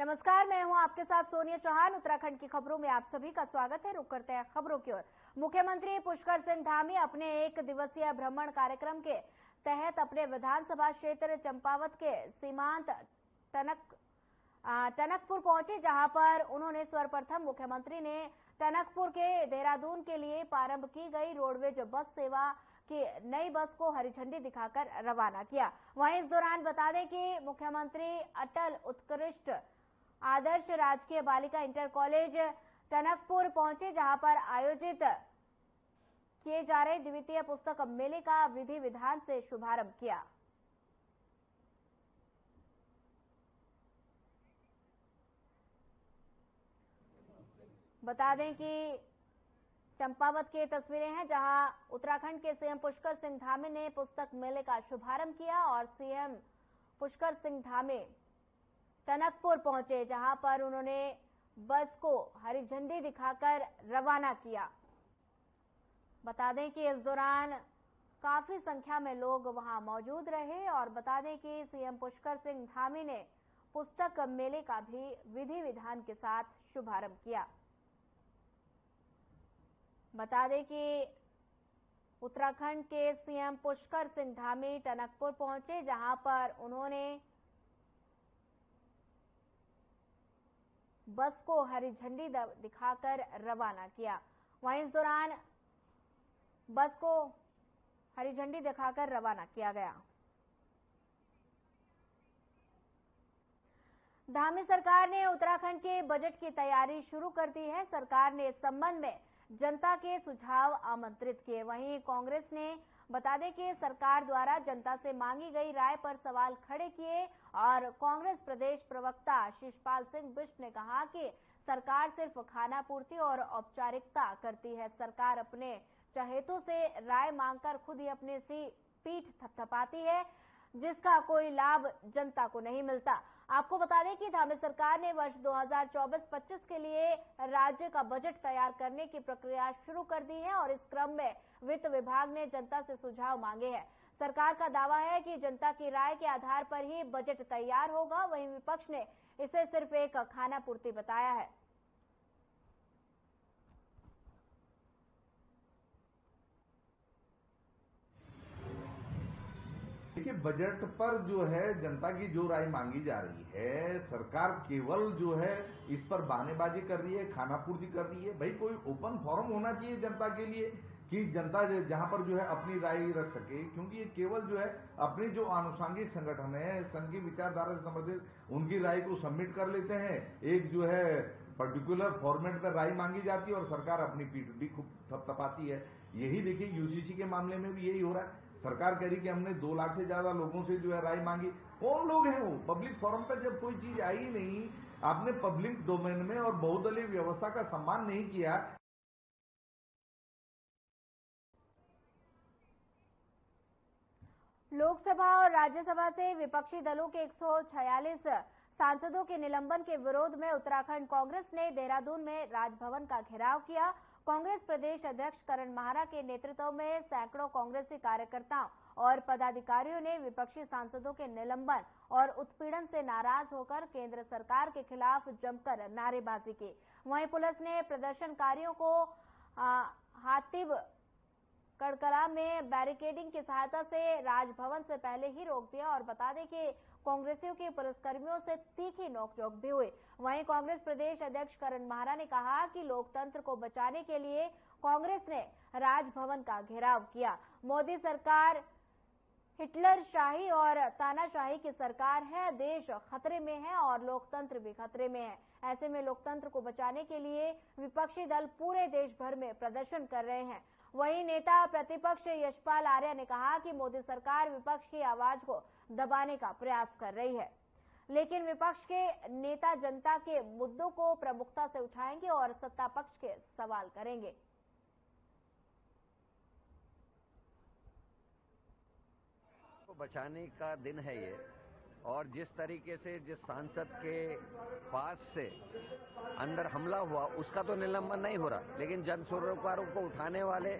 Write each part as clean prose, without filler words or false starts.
नमस्कार, मैं हूं आपके साथ सोनिया चौहान। उत्तराखंड की खबरों में आप सभी का स्वागत है। रुक करते हैं खबरों की ओर। मुख्यमंत्री पुष्कर सिंह धामी अपने 1 दिवसीय भ्रमण कार्यक्रम के तहत अपने विधानसभा क्षेत्र चंपावत के सीमांत टनकपुर पहुंचे, जहां पर उन्होंने सर्वप्रथम मुख्यमंत्री ने टनकपुर के देहरादून के लिए प्रारंभ की गई रोडवेज बस सेवा की नई बस को हरी झंडी दिखाकर रवाना किया। वहीं इस दौरान बता दें कि मुख्यमंत्री अटल उत्कृष्ट आदर्श राजकीय बालिका इंटर कॉलेज टनकपुर पहुंचे, जहां पर आयोजित किए जा रहे द्वितीय पुस्तक मेले का विधि विधान से शुभारंभ किया। बता दें कि चंपावत की तस्वीरें हैं, जहां उत्तराखंड के सीएम पुष्कर सिंह धामी ने पुस्तक मेले का शुभारंभ किया और सीएम पुष्कर सिंह धामी टनकपुर पहुंचे, जहां पर उन्होंने बस को हरी झंडी दिखाकर रवाना किया। बता दें कि इस दौरान काफी संख्या में लोग वहां मौजूद रहे और बता दें कि सीएम पुष्कर सिंह धामी ने पुस्तक मेले का भी विधि विधान के साथ शुभारंभ किया। बता दें कि उत्तराखंड के सीएम पुष्कर सिंह धामी टनकपुर पहुंचे, जहां पर उन्होंने बस को हरी झंडी दिखाकर रवाना किया। वहीं इस दौरान बस को हरी झंडी दिखाकर रवाना किया गया। धामी सरकार ने उत्तराखंड के बजट की तैयारी शुरू कर दी है। सरकार ने इस संबंध में जनता के सुझाव आमंत्रित किए। वहीं कांग्रेस ने बता दें कि सरकार द्वारा जनता से मांगी गई राय पर सवाल खड़े किए और कांग्रेस प्रदेश प्रवक्ता शिषपाल सिंह बिष्ट ने कहा कि सरकार सिर्फ खानापूर्ति और औपचारिकता करती है। सरकार अपने चहेतों से राय मांगकर खुद ही अपनी सी पीठ थपथपाती है, जिसका कोई लाभ जनता को नहीं मिलता। आपको बता दें कि धामी सरकार ने वर्ष 2024-25 के लिए राज्य का बजट तैयार करने की प्रक्रिया शुरू कर दी है और इस क्रम में वित्त विभाग ने जनता से सुझाव मांगे हैं। सरकार का दावा है कि जनता की राय के आधार पर ही बजट तैयार होगा। वहीं विपक्ष ने इसे सिर्फ एक खानापूर्ति बताया है। देखिए, बजट पर जो है जनता की जो राय मांगी जा रही है, सरकार केवल जो है इस पर बहानेबाजी कर रही है, खानापूर्ति कर रही है। भाई, कोई ओपन फोरम होना चाहिए जनता के लिए कि जनता जहां पर जो है अपनी राय रख सके, क्योंकि ये केवल जो है अपनी जो आनुषंगिक संगठन है, संघ की विचारधारा से संबंधित उनकी राय को सबमिट कर लेते हैं। एक जो है पर्टिकुलर फॉर्मेट पर राय मांगी जाती है और सरकार अपनी पीठ भी खूब थपथपाती है। यही देखिए यूसीसी के मामले में भी यही हो रहा है। सरकार कह रही कि हमने 2 लाख से ज्यादा लोगों से जो है राय मांगी। कौन लोग हैं वो? पब्लिक फोरम पर जब कोई चीज आई ही नहीं, आपने पब्लिक डोमेन में और बहुदलीय व्यवस्था का सम्मान नहीं किया। लोकसभा और राज्यसभा से विपक्षी दलों के 146 सांसदों के निलंबन के विरोध में उत्तराखंड कांग्रेस ने देहरादून में राजभवन का घेराव किया। कांग्रेस प्रदेश अध्यक्ष करण माहरा के नेतृत्व में सैकड़ों कांग्रेसी कार्यकर्ताओं और पदाधिकारियों ने विपक्षी सांसदों के निलंबन और उत्पीड़न से नाराज होकर केंद्र सरकार के खिलाफ जमकर नारेबाजी की। वहीं पुलिस ने प्रदर्शनकारियों को हातिब कड़कला में बैरिकेडिंग की सहायता से राजभवन से पहले ही रोक दिया और बता दें कि कांग्रेसियों के पुलिसकर्मियों से तीखी नोकझोंक भी हुई। वहीं कांग्रेस प्रदेश अध्यक्ष करण माहरा ने कहा कि लोकतंत्र को बचाने के लिए कांग्रेस ने राजभवन का घेराव किया। मोदी सरकार हिटलर शाही और तानाशाही की सरकार है। देश खतरे में है और लोकतंत्र भी खतरे में है। ऐसे में लोकतंत्र को बचाने के लिए विपक्षी दल पूरे देश भर में प्रदर्शन कर रहे हैं। वहीं नेता प्रतिपक्ष यशपाल आर्य ने कहा कि मोदी सरकार विपक्ष की आवाज को दबाने का प्रयास कर रही है, लेकिन विपक्ष के नेता जनता के मुद्दों को प्रमुखता से उठाएंगे और सत्ता पक्ष के सवाल करेंगे। बचाने का दिन है ये, और जिस तरीके से जिस सांसद के पास से अंदर हमला हुआ उसका तो निलंबन नहीं हो रहा, लेकिन जन सरोकारों को उठाने वाले,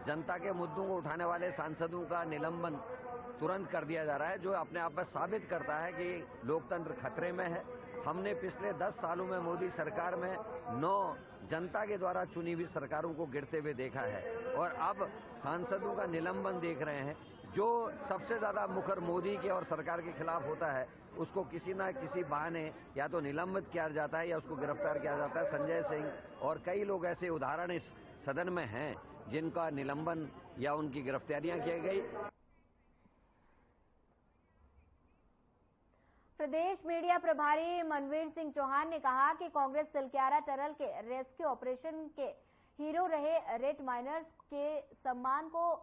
जनता के मुद्दों को उठाने वाले सांसदों का निलंबन तुरंत कर दिया जा रहा है, जो अपने आप में साबित करता है कि लोकतंत्र खतरे में है। हमने पिछले 10 सालों में मोदी सरकार में 9 जनता के द्वारा चुनी हुई सरकारों को गिरते हुए देखा है और अब सांसदों का निलंबन देख रहे हैं। जो सबसे ज्यादा मुखर मोदी के और सरकार के खिलाफ होता है उसको किसी ना किसी बहाने या तो निलंबित किया जाता है या उसको गिरफ्तार किया जाता है। संजय सिंह और कई लोग ऐसे उदाहरण इस सदन में हैं जिनका निलंबन या उनकी गिरफ्तारियां की गई। प्रदेश मीडिया प्रभारी मनवीर सिंह चौहान ने कहा कि कांग्रेस सिलक्यारा टनल के रेस्क्यू ऑपरेशन के हीरो रहे रेत माइनर्स के सम्मान को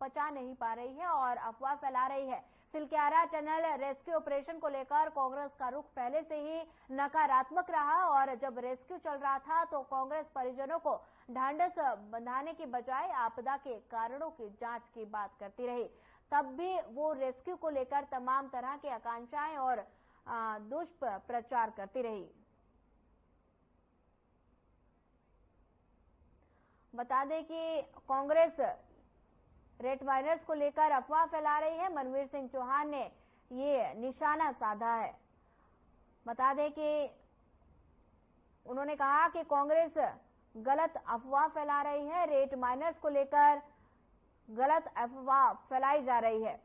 पचा नहीं पा रही है और अफवाह फैला रही है। सिलक्यारा टनल रेस्क्यू ऑपरेशन को लेकर कांग्रेस का रुख पहले से ही नकारात्मक रहा और जब रेस्क्यू चल रहा था तो कांग्रेस परिजनों को ढांढस बंधाने की बजाय आपदा के कारणों की जांच की बात करती रही। तब भी वो रेस्क्यू को लेकर तमाम तरह की आकांक्षाएं और दुष्प्रचार करती रही। बता दें कि कांग्रेस रेत माइनर्स को लेकर अफवाह फैला रही है। मनवीर सिंह चौहान ने ये निशाना साधा है। बता दें कि उन्होंने कहा कि कांग्रेस गलत अफवाह फैला रही है, रेत माइनर्स को लेकर गलत अफवाह फैलाई जा रही है।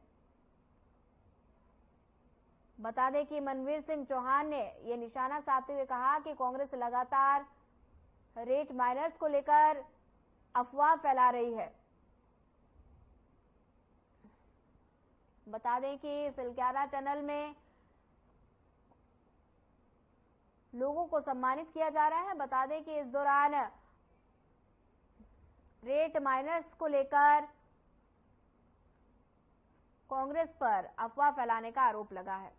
बता दें कि मनवीर सिंह चौहान ने ये निशाना साधते हुए कहा कि कांग्रेस लगातार रेत माइनर्स को लेकर अफवाह फैला रही है। बता दें कि सिलक्यारा टनल में लोगों को सम्मानित किया जा रहा है। बता दें कि इस दौरान रेत माइनर्स को लेकर कांग्रेस पर अफवाह फैलाने का आरोप लगा है।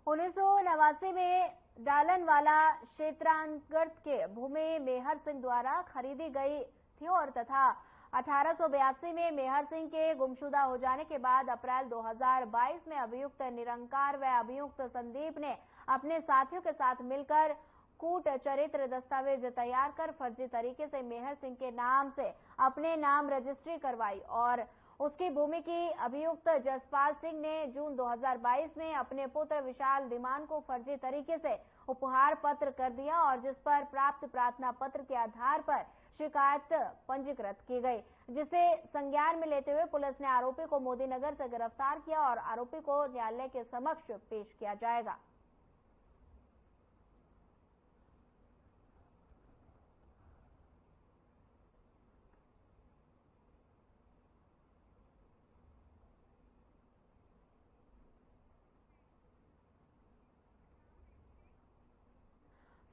1989 में डालनवाला क्षेत्रांतर्गत के भूमि मेहर सिंह द्वारा खरीदी गई थी और तथा 1882 में मेहर सिंह के गुमशुदा हो जाने के बाद अप्रैल 2022 में अभियुक्त निरंकार व अभियुक्त संदीप ने अपने साथियों के साथ मिलकर कूट चरित्र दस्तावेज तैयार कर फर्जी तरीके से मेहर सिंह के नाम से अपने नाम रजिस्ट्री करवाई और उसकी भूमि की अभियुक्त जसपाल सिंह ने जून 2022 में अपने पुत्र विशाल धीमान को फर्जी तरीके से उपहार पत्र कर दिया और जिस पर प्राप्त प्रार्थना पत्र के आधार पर शिकायत पंजीकृत की गई, जिसे संज्ञान में लेते हुए पुलिस ने आरोपी को मोदीनगर से गिरफ्तार किया और आरोपी को न्यायालय के समक्ष पेश किया जाएगा।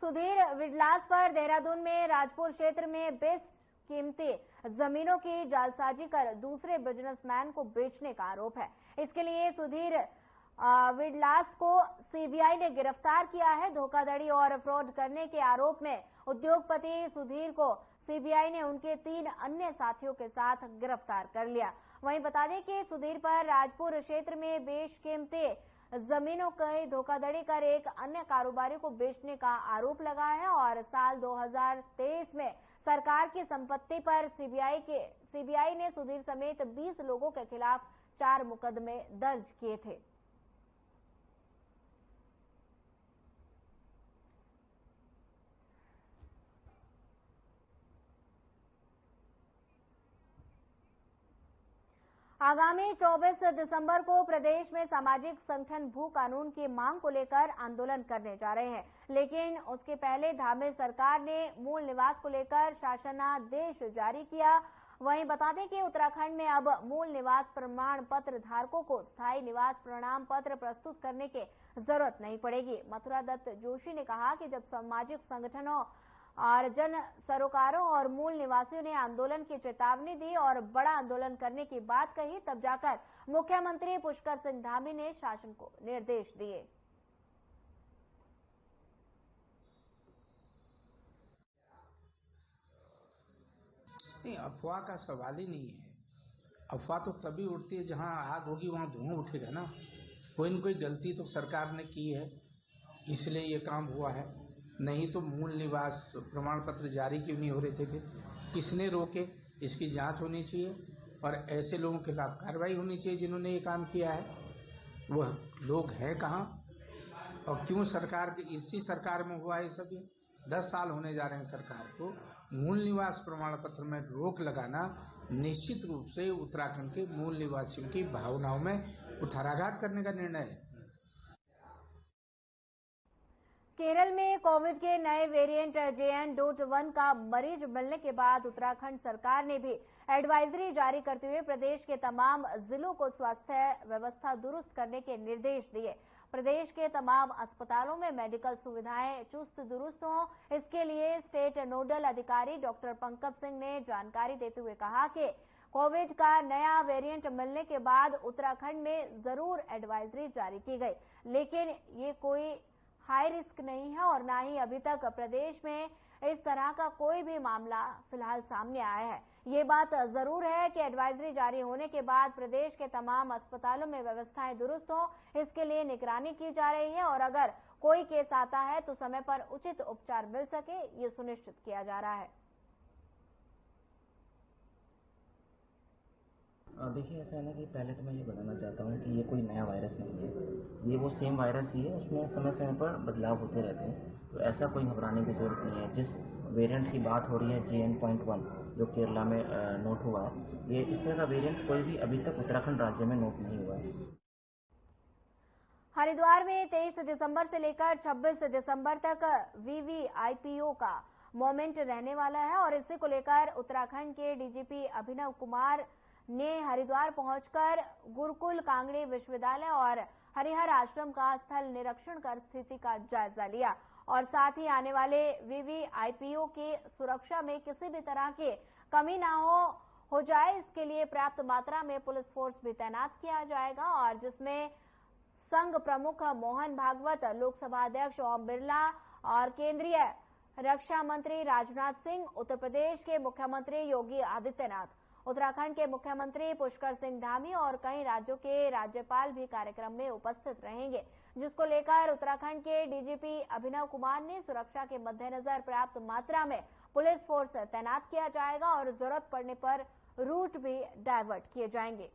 सुधीर विडलास पर देहरादून में राजपुर क्षेत्र में बेशकीमती जमीनों की जालसाजी कर दूसरे बिजनेसमैन को बेचने का आरोप है। इसके लिए सुधीर विडलास को सीबीआई ने गिरफ्तार किया है। धोखाधड़ी और फ्रॉड करने के आरोप में उद्योगपति सुधीर को सीबीआई ने उनके 3 अन्य साथियों के साथ गिरफ्तार कर लिया। वहीं बता दें कि सुधीर पर राजपुर क्षेत्र में बेशकीमती जमीनों की धोखाधड़ी कर एक अन्य कारोबारी को बेचने का आरोप लगा है और साल 2023 में सरकार की संपत्ति पर सीबीआई ने सुधीर समेत 20 लोगों के खिलाफ 4 मुकदमे दर्ज किए थे। आगामी 24 दिसंबर को प्रदेश में सामाजिक संगठन भू कानून की मांग को लेकर आंदोलन करने जा रहे हैं, लेकिन उसके पहले धामी सरकार ने मूल निवास को लेकर शासनादेश जारी किया। वहीं बता दें कि उत्तराखंड में अब मूल निवास प्रमाण पत्र धारकों को स्थायी निवास प्रमाण पत्र प्रस्तुत करने की जरूरत नहीं पड़ेगी। मथुरा दत्त जोशी ने कहा कि जब सामाजिक संगठनों और जन सरोकारों और मूल निवासियों ने आंदोलन की चेतावनी दी और बड़ा आंदोलन करने की बात कही, तब जाकर मुख्यमंत्री पुष्कर सिंह धामी ने शासन को निर्देश दिए। नहीं, अफवाह का सवाल ही नहीं है। अफवाह तो तभी उठती है जहां आग होगी वहां धुआं उठेगा ना। कोई न कोई गलती तो सरकार ने की है, इसलिए ये काम हुआ है। नहीं तो मूल निवास प्रमाण पत्र जारी क्यों नहीं हो रहे थे? किसने रोके? इसकी जांच होनी चाहिए और ऐसे लोगों के खिलाफ कार्रवाई होनी चाहिए जिन्होंने ये काम किया है। वह लोग हैं कहाँ और क्यों सरकार की इसी सरकार में हुआ है सब। 10 साल होने जा रहे हैं सरकार को। मूल निवास प्रमाण पत्र में रोक लगाना निश्चित रूप से उत्तराखंड के मूल निवासियों की भावनाओं में कुठाराघात करने का निर्णय है। केरल में कोविड के नए वेरिएंट JN.1 का मरीज मिलने के बाद उत्तराखंड सरकार ने भी एडवाइजरी जारी करते हुए प्रदेश के तमाम जिलों को स्वास्थ्य व्यवस्था दुरुस्त करने के निर्देश दिए। प्रदेश के तमाम अस्पतालों में मेडिकल सुविधाएं चुस्त दुरुस्त हों, इसके लिए स्टेट नोडल अधिकारी डॉक्टर पंकज सिंह ने जानकारी देते हुए कहा कि कोविड का नया वेरिएंट मिलने के बाद उत्तराखंड में जरूर एडवाइजरी जारी की गई, लेकिन ये कोई हाई रिस्क नहीं है और ना ही अभी तक प्रदेश में इस तरह का कोई भी मामला फिलहाल सामने आया है। ये बात जरूर है कि एडवाइजरी जारी होने के बाद प्रदेश के तमाम अस्पतालों में व्यवस्थाएं दुरुस्त हों, इसके लिए निगरानी की जा रही है और अगर कोई केस आता है तो समय पर उचित उपचार मिल सके, ये सुनिश्चित किया जा रहा है। देखिए, ऐसा है ना कि पहले तो मैं ये बताना चाहता हूँ कि ये कोई नया वायरस नहीं है, ये वो सेम वायरस ही है, उसमें समय समय पर बदलाव होते रहते हैं, तो ऐसा कोई घबराने की जरूरत नहीं है। जिस वेरिएंट की बात हो रही है JN.1 जो केरला में नोट हुआ है, ये इस तरह का वेरिएंट कोई भी अभी तक उत्तराखंड राज्य में नोट नहीं हुआ है। हरिद्वार में 23 दिसंबर से लेकर 26 दिसंबर तक VVIPO का मोमेंट रहने वाला है और इसी को लेकर उत्तराखंड के DGP अभिनव कुमार ने हरिद्वार पहुंचकर गुरुकुल कांगड़ी विश्वविद्यालय और हरिहर आश्रम का स्थल निरीक्षण कर स्थिति का जायजा लिया और साथ ही आने वाले VVIPO की सुरक्षा में किसी भी तरह की कमी ना हो जाए, इसके लिए पर्याप्त मात्रा में पुलिस फोर्स भी तैनात किया जाएगा और जिसमें संघ प्रमुख मोहन भागवत, लोकसभा अध्यक्ष ओम बिरला और केंद्रीय रक्षा मंत्री राजनाथ सिंह, उत्तर प्रदेश के मुख्यमंत्री योगी आदित्यनाथ, उत्तराखंड के मुख्यमंत्री पुष्कर सिंह धामी और कई राज्यों के राज्यपाल भी कार्यक्रम में उपस्थित रहेंगे, जिसको लेकर उत्तराखंड के DGP अभिनव कुमार ने सुरक्षा के मद्देनजर पर्याप्त मात्रा में पुलिस फोर्स तैनात किया जाएगा और जरूरत पड़ने पर रूट भी डायवर्ट किए जाएंगे।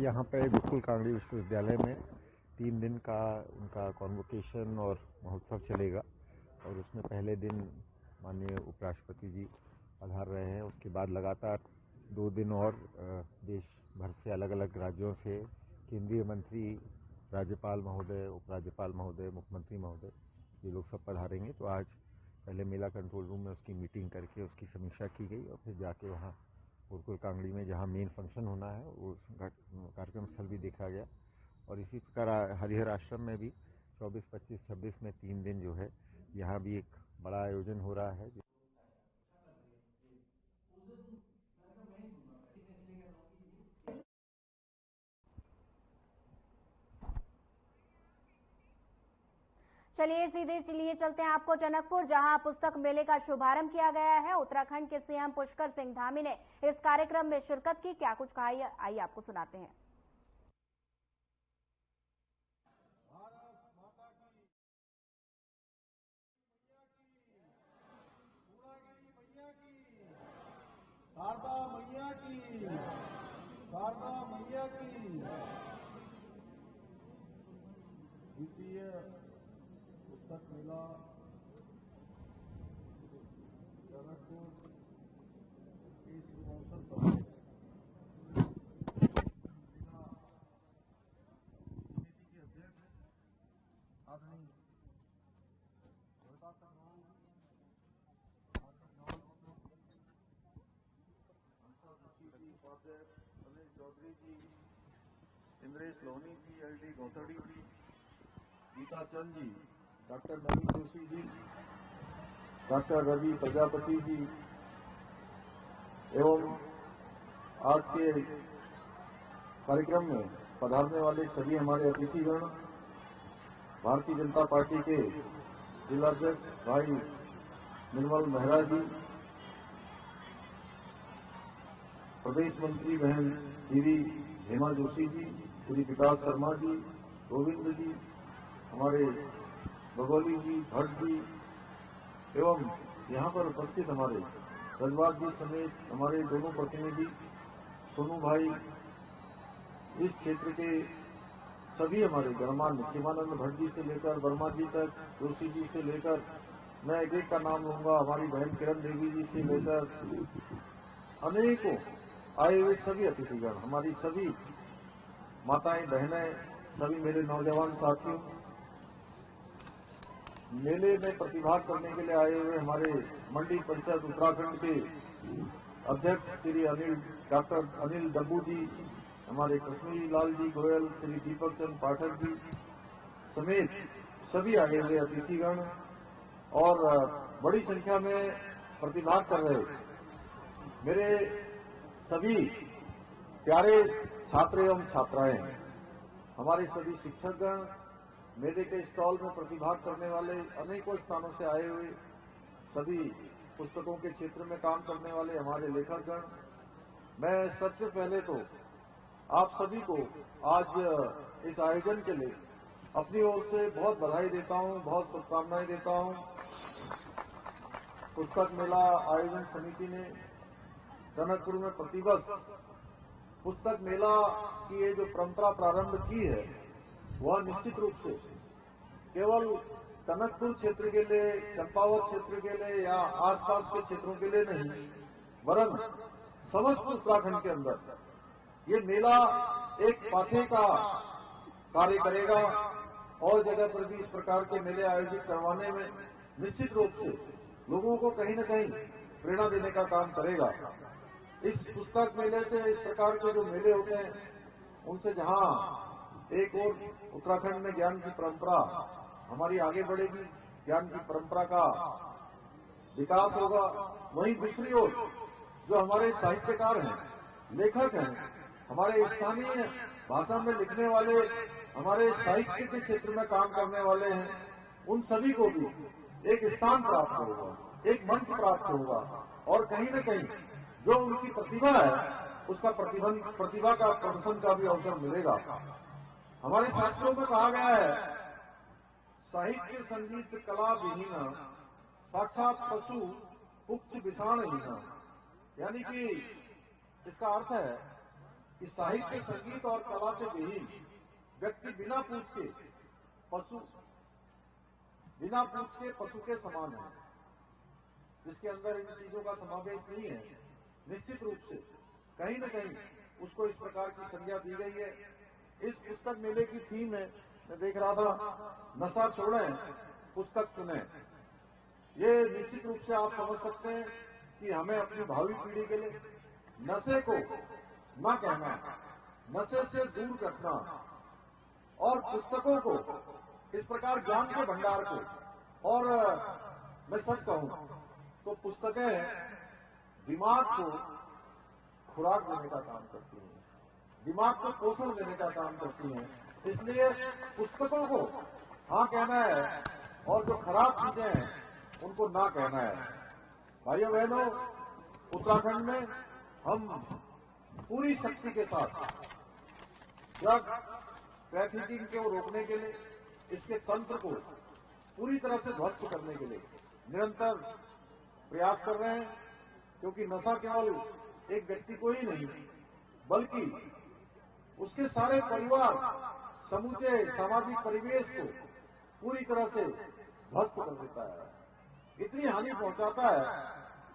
यहाँ पे गुरुकुल कांगड़ी विश्वविद्यालय में 3 दिन का उनका कॉन्वोकेशन और महोत्सव चलेगा और उसमें पहले दिन माननीय उपराष्ट्रपति जी पधार रहे हैं। उसके बाद लगातार 2 दिन और देश भर से अलग अलग राज्यों से केंद्रीय मंत्री, राज्यपाल महोदय, उपराज्यपाल महोदय, मुख्यमंत्री महोदय, ये लोग सब पधारेंगे। तो आज पहले मेला कंट्रोल रूम में उसकी मीटिंग करके उसकी समीक्षा की गई और फिर जाके वहाँ गुरुकुल कांगड़ी में जहाँ मेन फंक्शन होना है वो कार्यक्रम स्थल भी देखा गया और इसी प्रकार हरिहर आश्रम में भी 24, 25, 26 में 3 दिन जो है यहाँ भी एक बड़ा आयोजन हो रहा है। चलिए सीधे चलते हैं आपको टनकपुर, जहां पुस्तक मेले का शुभारंभ किया गया है। उत्तराखंड के CM पुष्कर सिंह धामी ने इस कार्यक्रम में शिरकत की। क्या कुछ कहा, आइए आपको सुनाते हैं। शारदा मैया की, शारदा मैया की। द्वितीय पुस्तक मेला टनकपुर के शुभ अवसर पर समिति के अध्यक्ष आदरणीय अनिल चौधरी जी, इंद्रेश लोहनी जी, LD गौतड़ी जी, गीता चंद जी, डॉक्टर नवीन जोशी जी, डॉक्टर रवि प्रजापति जी एवं आज के कार्यक्रम में पधारने वाले सभी हमारे अतिथिगण, भारतीय जनता पार्टी के जिलाध्यक्ष भाई निर्मल मेहरा जी, प्रदेश मंत्री बहन दीदी हेमा जोशी जी, श्री विकास शर्मा जी, गोविंद जी, हमारे बगोली जी, भट्ट जी एवं यहाँ पर उपस्थित हमारे रजवार जी समेत हमारे दोनों प्रतिनिधि सोनू भाई इस क्षेत्र के सभी हमारे गणमान्य खीमानंद भट्ट जी से लेकर वर्मा जी तक, जोशी जी से लेकर, मैं एक एक का नाम लूंगा, हमारी बहन किरण देवी जी से लेकर अनेकों आए हुए सभी अतिथिगण, हमारी सभी माताएं बहनें, सभी मेरे नौजवान साथियों, मेले में प्रतिभाग करने के लिए आए हुए हमारे मंडी परिषद उत्तराखंड के अध्यक्ष श्री डॉक्टर अनिल डब्बू जी, हमारे कश्मीरी लाल जी गोयल, श्री दीपक चंद पाठक जी समेत सभी आए हुए अतिथिगण और बड़ी संख्या में प्रतिभाग कर रहे मेरे सभी प्यारे छात्र एवं छात्राएं, हमारे सभी शिक्षकगण, मेले के स्टॉल में प्रतिभाग करने वाले अनेकों स्थानों से आए हुए सभी पुस्तकों के क्षेत्र में काम करने वाले हमारे लेखकगण, मैं सबसे पहले तो आप सभी को आज इस आयोजन के लिए अपनी ओर से बहुत बधाई देता हूं, बहुत शुभकामनाएं देता हूं। पुस्तक मेला आयोजन समिति ने टनकपुर में प्रतिवर्ष पुस्तक मेला की ये जो परंपरा प्रारंभ की है, वह निश्चित रूप से केवल टनकपुर क्षेत्र के लिए, चंपावत क्षेत्र के लिए या आसपास के क्षेत्रों के लिए नहीं, वरन समस्त उत्तराखंड के अंदर ये मेला एक पाथे का कार्य करेगा और जगह पर भी इस प्रकार के मेले आयोजित करवाने में निश्चित रूप से लोगों को कहीं न कहीं प्रेरणा देने का काम करेगा। इस पुस्तक मेले से, इस प्रकार के जो मेले होते हैं, उनसे जहां एक और उत्तराखंड में ज्ञान की परंपरा हमारी आगे बढ़ेगी, ज्ञान की परंपरा का विकास होगा, वहीं दूसरी ओर जो हमारे साहित्यकार हैं, लेखक हैं, हमारे स्थानीय भाषा में लिखने वाले, हमारे साहित्य के क्षेत्र में काम करने वाले हैं, उन सभी को भी एक स्थान प्राप्त होगा, एक मंच प्राप्त होगा और कहीं न कहीं जो उनकी प्रतिभा है, उसका प्रतिभा का प्रदर्शन का भी अवसर मिलेगा। हमारे शास्त्रों में कहा गया है, साहित्य संगीत कला विहीन साक्षात पशु पुक्ष विषाणहीन, यानी कि इसका अर्थ है कि साहित्य संगीत और कला से विहीन व्यक्ति बिना पूछ के पशु के समान है, जिसके अंदर इन चीजों का समावेश नहीं है। निश्चित रूप से कहीं न कहीं उसको इस प्रकार की संज्ञा दी गई है। इस पुस्तक मेले की थीम है, मैं देख रहा था, नशा छोड़ें पुस्तक चुनें। ये निश्चित रूप से आप समझ सकते हैं कि हमें अपनी भावी पीढ़ी के लिए नशे को न कहना, नशे से दूर रखना और पुस्तकों को, इस प्रकार ज्ञान के भंडार को, और मैं सच कहूं तो पुस्तकें दिमाग को खुराक देने का काम करती हैं, दिमाग को पोषण देने का काम करती हैं। इसलिए पुस्तकों को हाँ कहना है और जो खराब चीजें हैं उनको ना कहना है। भाइयों बहनों, उत्तराखंड में हम पूरी शक्ति के साथ ड्रग ट्रैफिकिंग को रोकने के लिए, इसके तंत्र को पूरी तरह से ध्वस्त करने के लिए निरंतर प्रयास कर रहे हैं, क्योंकि नशा केवल एक व्यक्ति को ही नहीं बल्कि उसके सारे परिवार, समूचे सामाजिक परिवेश को पूरी तरह से ध्वस्त कर देता है, इतनी हानि पहुंचाता है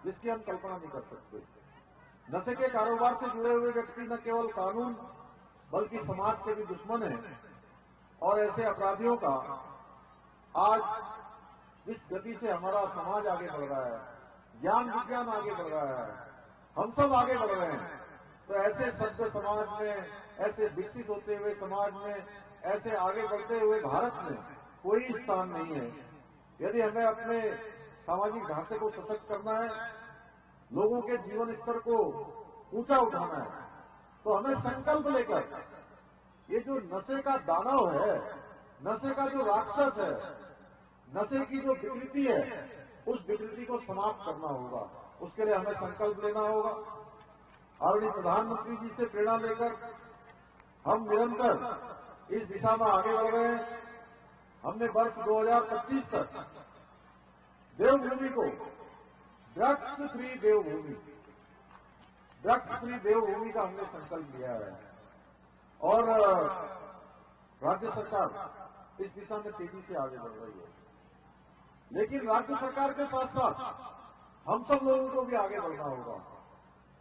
जिसकी हम कल्पना नहीं कर सकते। नशे के कारोबार से जुड़े हुए व्यक्ति न केवल कानून बल्कि समाज के भी दुश्मन हैं, और ऐसे अपराधियों का आज जिस गति से हमारा समाज आगे बढ़ रहा है, ज्ञान विज्ञान आगे बढ़ रहा है, हम सब आगे बढ़ रहे हैं, तो ऐसे सभ्य समाज में, ऐसे विकसित होते हुए समाज में, ऐसे आगे बढ़ते हुए भारत में कोई स्थान नहीं है। यदि हमें अपने सामाजिक ढांचे को सशक्त करना है, लोगों के जीवन स्तर को ऊंचा उठाना है, तो हमें संकल्प लेकर ये जो नशे का दानव है, नशे का जो राक्षस है, नशे की जो विकृति है, उस विकृति को समाप्त करना होगा। उसके लिए हमें संकल्प लेना होगा। आदरणीय प्रधानमंत्री जी से प्रेरणा लेकर हम निरंतर इस दिशा में आगे बढ़ रहे हैं। हमने वर्ष 2025 तक देवभूमि को ड्रग्स फ्री देवभूमि का हमने संकल्प लिया है। और राज्य सरकार इस दिशा में तेजी से आगे बढ़ रही है। लेकिन राज्य सरकार के साथ साथ हम सब लोगों को भी आगे बढ़ना होगा।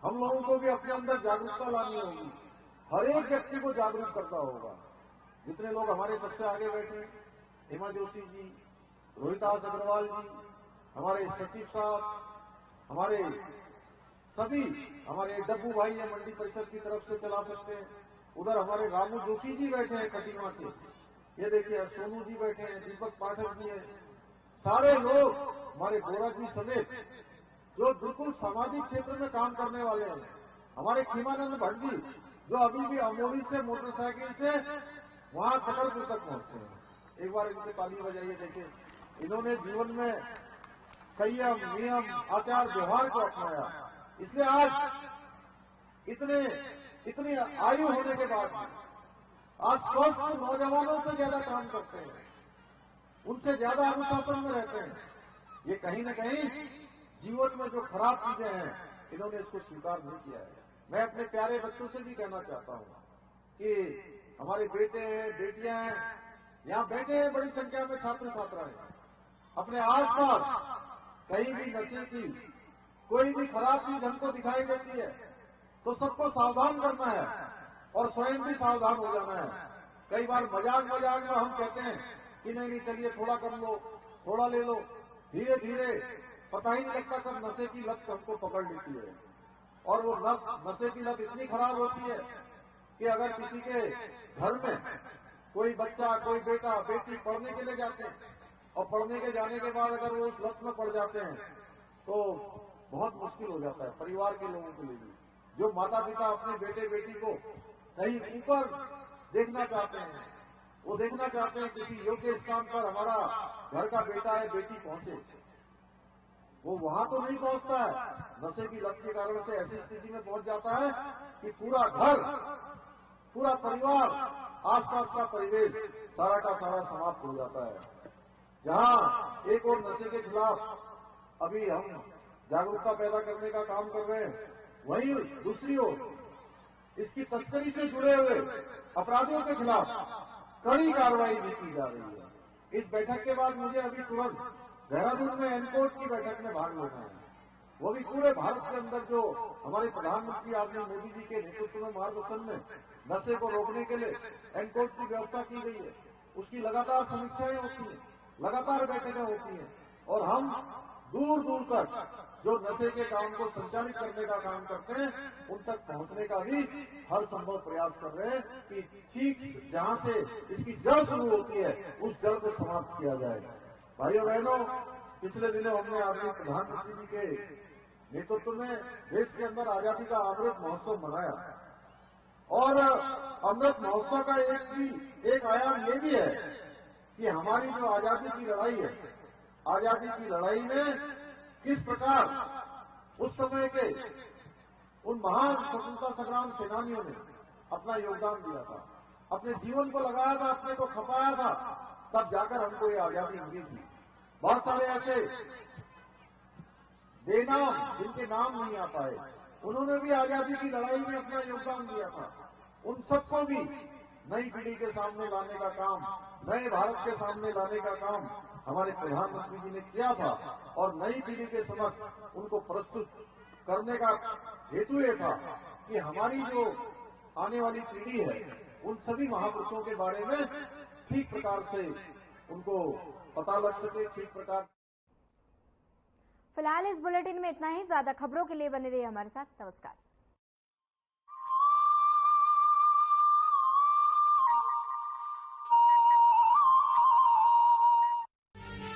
हम लोगों को भी अपने अंदर जागरूकता लानी होगी। हर एक व्यक्ति को जागरूक करना होगा। जितने लोग हमारे सबसे आगे बैठे, हेमा जोशी जी, रोहितास अग्रवाल जी, हमारे सचिव साहब, हमारे सभी हमारे डब्बू भाई हैं, मंडी परिषद की तरफ से चला सकते हैं। उधर हमारे रामू जोशी जी बैठे हैं कटिमा से, ये देखिए सोनू जी बैठे हैं, दीपक पाठक जी हैं, सारे लोग हमारे बोरा जी समेत जो बिल्कुल सामाजिक क्षेत्र में काम करने वाले हैं। हमारे खीमानंद भट्ट जी जो अभी भी अमोली से मोटरसाइकिल से वहां छतरपुर तक पहुंचते हैं। एक बार इनसे ताली बजाइए। देखिए इन्होंने जीवन में संयम, नियम, आचार व्यवहार को अपनाया, इसलिए आज इतनी आयु होने के बाद आज स्वस्थ नौजवानों से ज्यादा काम करते हैं, उनसे ज्यादा अनुशासन में रहते हैं। ये कहीं न कहीं जीवन में जो खराब चीजें हैं इन्होंने इसको स्वीकार नहीं किया है। मैं अपने प्यारे बच्चों से भी कहना चाहता हूं कि हमारे बेटे हैं, बेटियां हैं, यहां बैठे हैं बड़ी संख्या में छात्र छात्राएं, अपने आसपास कहीं भी नशे की कोई भी खराब चीज हमको दिखाई देती है तो सबको सावधान करना है और स्वयं भी सावधान हो जाना है। कई बार मजाक में हम कहते हैं कि नहीं चलिए थोड़ा कर लो, थोड़ा ले लो, धीरे धीरे पता ही नहीं लगता कब नशे की लत हमको पकड़ लेती है। और वो नशे की लत इतनी खराब होती है कि अगर किसी के घर में कोई बच्चा, कोई बेटा, बेटी पढ़ने के लिए जाते हैं और पढ़ने के जाने के बाद अगर वो उस लत में पड़ जाते हैं तो बहुत मुश्किल हो जाता है परिवार के लोगों के लिए भी। जो माता पिता अपने बेटे बेटी को कहीं ऊपर देखना चाहते हैं, वो देखना चाहते हैं किसी योग्य स्थान पर हमारा घर का बेटा है, बेटी पहुंचे, वो वहां तो नहीं पहुंचता है। नशे की लत के कारण से ऐसी स्थिति में पहुंच जाता है कि पूरा घर, पूरा परिवार, आसपास का परिवेश सारा का सारा समाप्त हो जाता है। जहां एक और नशे के खिलाफ अभी हम जागरूकता पैदा करने का काम कर रहे हैं, वहीं दूसरी ओर इसकी तस्करी से जुड़े हुए अपराधियों के खिलाफ कड़ी कार्रवाई भी की जा रही है। इस बैठक के बाद मुझे अभी तुरंत देहरादून में एनकोर्ट की बैठक में भाग लेना है। वो भी पूरे भारत के अंदर जो हमारे प्रधानमंत्री आदरणीय मोदी जी के नेतृत्व में मार्गदर्शन में नशे को रोकने के लिए एनकोर्ट की व्यवस्था की गई है। उसकी लगातार समीक्षाएं होती हैं, लगातार बैठकें होती हैं और हम दूर दूर तक जो नशे के काम को संचालित करने का काम करते हैं उन तक पहुंचने का भी हर संभव प्रयास कर रहे हैं कि ठीक जहां से इसकी जड़ शुरू होती है उस जड़ को समाप्त किया जाए। भाइयों बहनों, पिछले दिनों हमने आदरणीय प्रधानमंत्री जी के नेतृत्व में देश के अंदर आजादी का अमृत महोत्सव मनाया और अमृत महोत्सव का एक आयाम ये भी है कि हमारी जो आजादी की लड़ाई है, आजादी की लड़ाई में किस प्रकार उस समय के उन महान स्वतंत्रता संग्राम सेनानियों ने अपना योगदान दिया था, अपने जीवन को लगाया था, अपने को खपाया था, तब जाकर हमको ये आजादी मिली थी। बहुत सारे ऐसे बेनाम जिनके नाम नहीं आ पाए, उन्होंने भी आजादी की लड़ाई में अपना योगदान दिया था। उन सबको भी नई पीढ़ी के सामने लाने का काम, नए भारत के सामने लाने का काम हमारे प्रधानमंत्री जी ने किया था और नई पीढ़ी के समक्ष उनको प्रस्तुत करने का हेतु ये था कि हमारी जो आने वाली पीढ़ी है उन सभी महापुरुषों के बारे में ठीक प्रकार से उनको पता लग सके, ठीक प्रकार। फिलहाल इस बुलेटिन में इतना ही। ज्यादा खबरों के लिए बने रहिए हमारे साथ। नमस्कार।